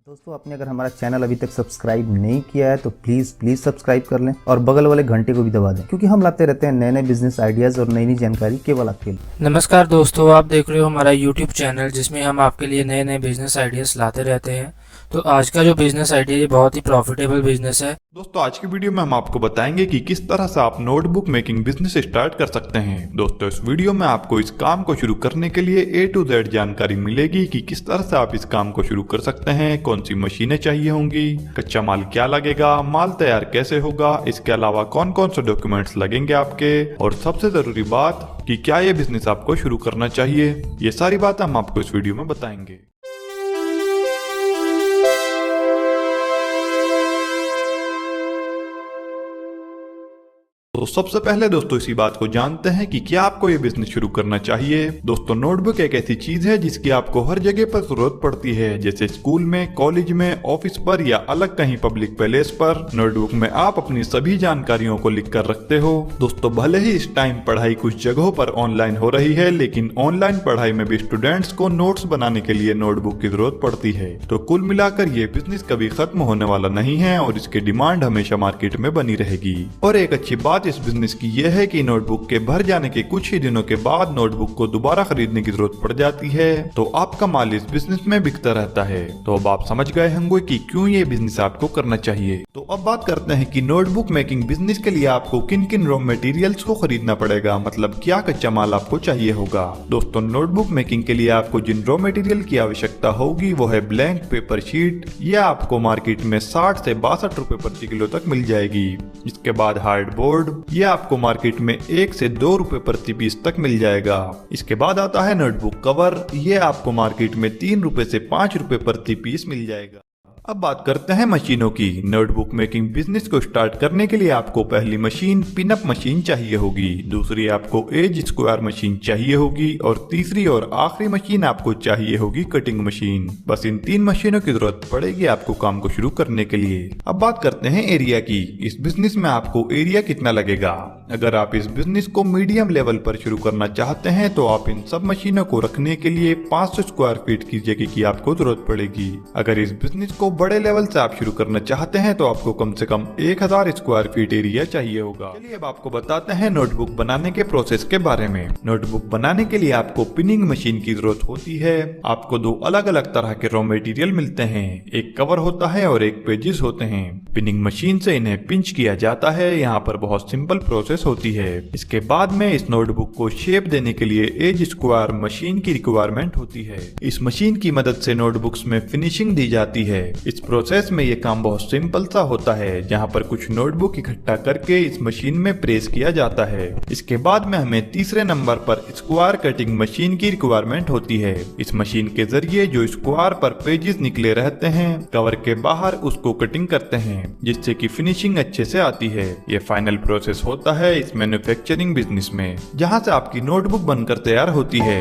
दोस्तों, आपने अगर हमारा चैनल अभी तक सब्सक्राइब नहीं किया है तो प्लीज सब्सक्राइब कर लें और बगल वाले घंटे को भी दबा दें, क्योंकि हम लाते रहते हैं नए नए बिजनेस आइडियाज और नई नई जानकारी केवल आपके लिए। नमस्कार दोस्तों, आप देख रहे हो हमारा यूट्यूब चैनल जिसमें हम आपके लिए नए नए बिजनेस आइडियाज़ लाते रहते हैं। तो आज का जो बिजनेस आइडिया है बहुत ही प्रॉफिटेबल बिजनेस है। दोस्तों, आज की वीडियो में हम आपको बताएंगे कि किस तरह से आप नोटबुक मेकिंग बिजनेस स्टार्ट कर सकते हैं। दोस्तों, इस वीडियो में आपको इस काम को शुरू करने के लिए A to Z जानकारी मिलेगी कि किस तरह से आप इस काम को शुरू कर सकते हैं, कौन सी मशीनें चाहिए होंगी, कच्चा माल क्या लगेगा, माल तैयार कैसे होगा, इसके अलावा कौन कौन से डॉक्यूमेंट्स लगेंगे आपके, और सबसे जरूरी बात कि क्या ये बिजनेस आपको शुरू करना चाहिए। ये सारी बात हम आपको इस वीडियो में बताएंगे। तो सबसे पहले दोस्तों इसी बात को जानते हैं कि क्या आपको ये बिजनेस शुरू करना चाहिए। दोस्तों, नोटबुक एक ऐसी चीज है जिसकी आपको हर जगह पर जरूरत पड़ती है, जैसे स्कूल में, कॉलेज में, ऑफिस पर या अलग कहीं पब्लिक प्लेस पर। नोटबुक में आप अपनी सभी जानकारियों को लिख कर रखते हो। दोस्तों, भले ही इस टाइम पढ़ाई कुछ जगहों पर ऑनलाइन हो रही है, लेकिन ऑनलाइन पढ़ाई में भी स्टूडेंट्स को नोट्स बनाने के लिए नोटबुक की जरूरत पड़ती है। तो कुल मिलाकर ये बिजनेस कभी खत्म होने वाला नहीं है और इसकी डिमांड हमेशा मार्केट में बनी रहेगी। और एक अच्छी बात इस बिजनेस की यह है कि नोटबुक के भर जाने के कुछ ही दिनों के बाद नोटबुक को दोबारा खरीदने की जरूरत पड़ जाती है, तो आपका माल इस बिजनेस में बिकता रहता है। तो अब आप समझ गए होंगे कि क्यों ये बिजनेस आपको करना चाहिए। तो अब बात करते हैं कि नोटबुक मेकिंग बिजनेस के लिए आपको किन किन रॉ मटेरियल्स को खरीदना पड़ेगा, मतलब क्या कच्चा माल आपको चाहिए होगा। दोस्तों, नोटबुक मेकिंग के लिए आपको जिन रॉ मटेरियल की आवश्यकता होगी वो है ब्लैंक पेपर शीट। यह आपको मार्केट में 60 से 62 रुपए प्रति किलो तक मिल जाएगी। इसके बाद हार्ड बोर्ड, यह आपको मार्केट में 1 से 2 रुपए प्रति पीस तक मिल जाएगा। इसके बाद आता है नोटबुक कवर, यह आपको मार्केट में 3 रुपए से 5 रुपए प्रति पीस मिल जाएगा। अब बात करते हैं मशीनों की। नोटबुक मेकिंग बिजनेस को स्टार्ट करने के लिए आपको पहली मशीन पिनअप मशीन चाहिए होगी, दूसरी आपको एज स्क्वायर मशीन चाहिए होगी और तीसरी और आखिरी मशीन आपको चाहिए होगी कटिंग मशीन। बस इन 3 मशीनों की जरूरत पड़ेगी आपको काम को शुरू करने के लिए। अब बात करते हैं एरिया की। इस बिजनेस में आपको एरिया कितना लगेगा। अगर आप इस बिजनेस को मीडियम लेवल पर शुरू करना चाहते हैं तो आप इन सब मशीनों को रखने के लिए 500 स्क्वायर फीट की जगह की आपको जरूरत पड़ेगी। अगर इस बिजनेस को बड़े लेवल से आप शुरू करना चाहते हैं तो आपको कम से कम 1000 स्क्वायर फीट एरिया चाहिए होगा। चलिए अब आपको बताते हैं नोटबुक बनाने के प्रोसेस के बारे में। नोटबुक बनाने के लिए आपको पिनिंग मशीन की जरूरत होती है। आपको 2 अलग अलग तरह के रॉ मटेरियल मिलते हैं, एक कवर होता है और एक पेजेस होते हैं। पिनिंग मशीन से इन्हें पिंच किया जाता है। यहाँ पर बहुत सिंपल प्रोसेस होती है। इसके बाद में इस नोटबुक को शेप देने के लिए एज स्क्वायर मशीन की रिक्वायरमेंट होती है। इस मशीन की मदद से नोटबुक्स में फिनिशिंग दी जाती है। इस प्रोसेस में ये काम बहुत सिंपल सा होता है, जहाँ पर कुछ नोटबुक इकट्ठा करके इस मशीन में प्रेस किया जाता है। इसके बाद में हमें तीसरे नंबर पर स्क्वायर कटिंग मशीन की रिक्वायरमेंट होती है। इस मशीन के जरिए जो स्क्वायर पर पेजेस निकले रहते हैं कवर के बाहर, उसको कटिंग करते हैं जिससे कि फिनिशिंग अच्छे से आती है। ये फाइनल प्रोसेस होता है इस मैन्युफैक्चरिंग बिजनेस में, जहाँ से आपकी नोटबुक बनकर तैयार होती है।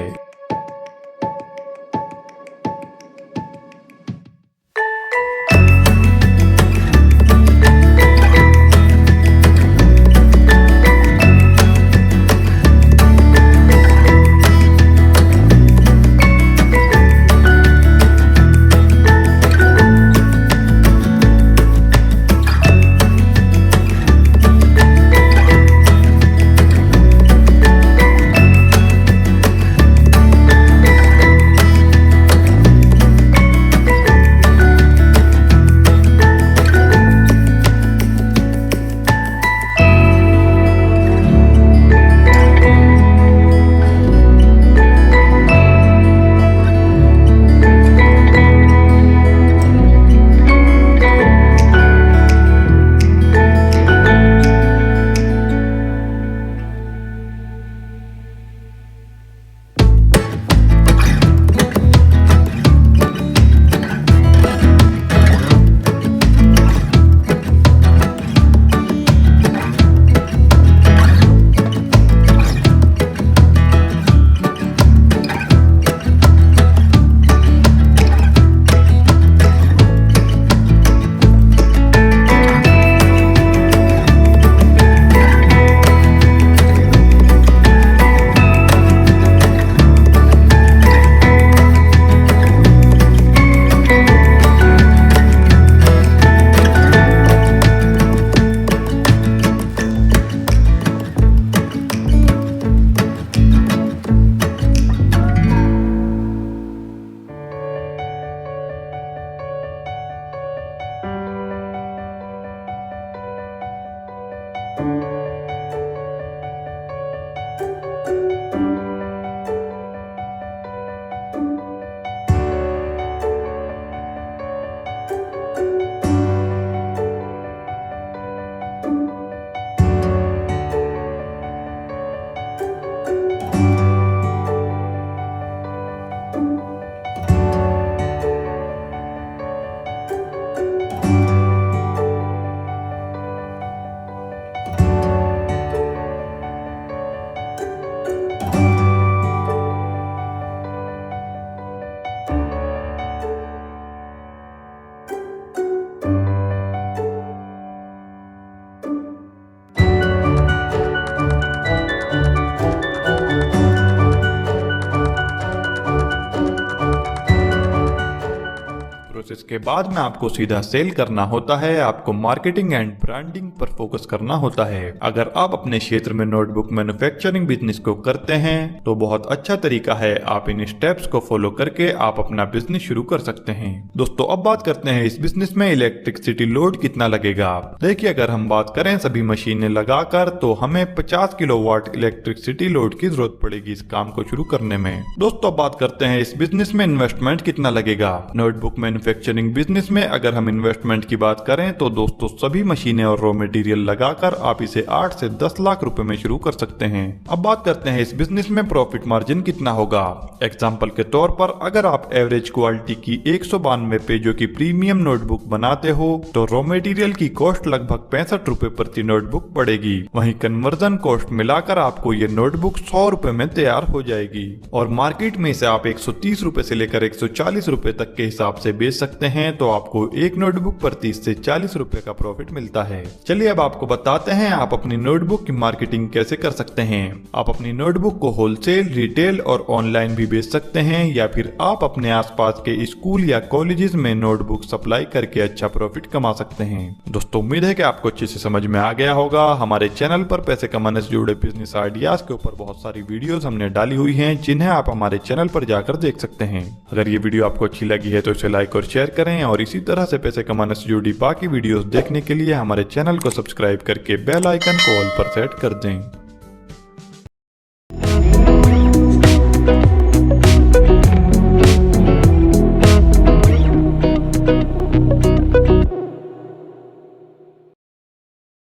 प्रोसेस के बाद में आपको सीधा सेल करना होता है। आपको मार्केटिंग एंड ब्रांडिंग पर फोकस करना होता है। अगर आप अपने क्षेत्र में नोटबुक मैन्युफैक्चरिंग बिजनेस को करते हैं तो बहुत अच्छा तरीका है। आप इन स्टेप्स को फॉलो करके आप अपना बिजनेस शुरू कर सकते हैं। दोस्तों अब बात करते हैं इस बिजनेस में इलेक्ट्रिसिटी लोड कितना लगेगा। देखिए, अगर हम बात करें सभी मशीनें लगाकर तो हमें 50 किलोवाट इलेक्ट्रिसिटी लोड की जरूरत पड़ेगी इस काम को शुरू करने में। दोस्तों अब बात करते हैं इस बिजनेस में इन्वेस्टमेंट कितना लगेगा। नोटबुक मैन्युफैक्चरिंग बिजनेस में अगर हम इन्वेस्टमेंट की बात करें तो दोस्तों सभी मशीनें और रॉ मटेरियल लगाकर आप इसे 8 से 10 लाख रुपए में शुरू कर सकते हैं। अब बात करते हैं इस बिजनेस में प्रॉफिट मार्जिन कितना होगा। एग्जांपल के तौर पर अगर आप एवरेज क्वालिटी की 192 पेजों की प्रीमियम नोटबुक बनाते हो तो रॉ मटेरियल की कॉस्ट लगभग 65 रुपए प्रति नोटबुक पड़ेगी। वहीं कन्वर्जन कॉस्ट मिलाकर आपको ये नोटबुक 100 रुपए में तैयार हो जाएगी और मार्केट में इसे आप 130 रुपए से लेकर 140 रुपए तक के हिसाब से बेच सकते हैं। तो आपको एक नोटबुक पर 30 से 40 रुपए का प्रॉफिट मिलता है। चलिए अब आपको बताते हैं आप अपनी नोटबुक की मार्केटिंग कैसे कर सकते हैं। आप अपनी नोटबुक को होलसेल, रिटेल और ऑनलाइन भी बेच सकते हैं या फिर आप अपने आसपास के स्कूल या कॉलेजेस में नोटबुक सप्लाई करके अच्छा प्रॉफिट कमा सकते हैं। दोस्तों उम्मीद है कि आपको अच्छे से समझ में आ गया होगा। हमारे चैनल पर पैसे कमाने से जुड़े बिजनेस आइडियाज के ऊपर बहुत सारी वीडियोस हमने डाली हुई हैं जिन्हें आप हमारे चैनल पर जाकर देख सकते हैं। अगर ये वीडियो आपको अच्छी लगी है तो इसे लाइक और शेयर करें और इसी तरह से पैसे कमाने से जुड़ी बाकी वीडियोस देखने के लिए हमारे चैनल को सब्सक्राइब करके बेल आइकन को ऑल पर सेट कर दें।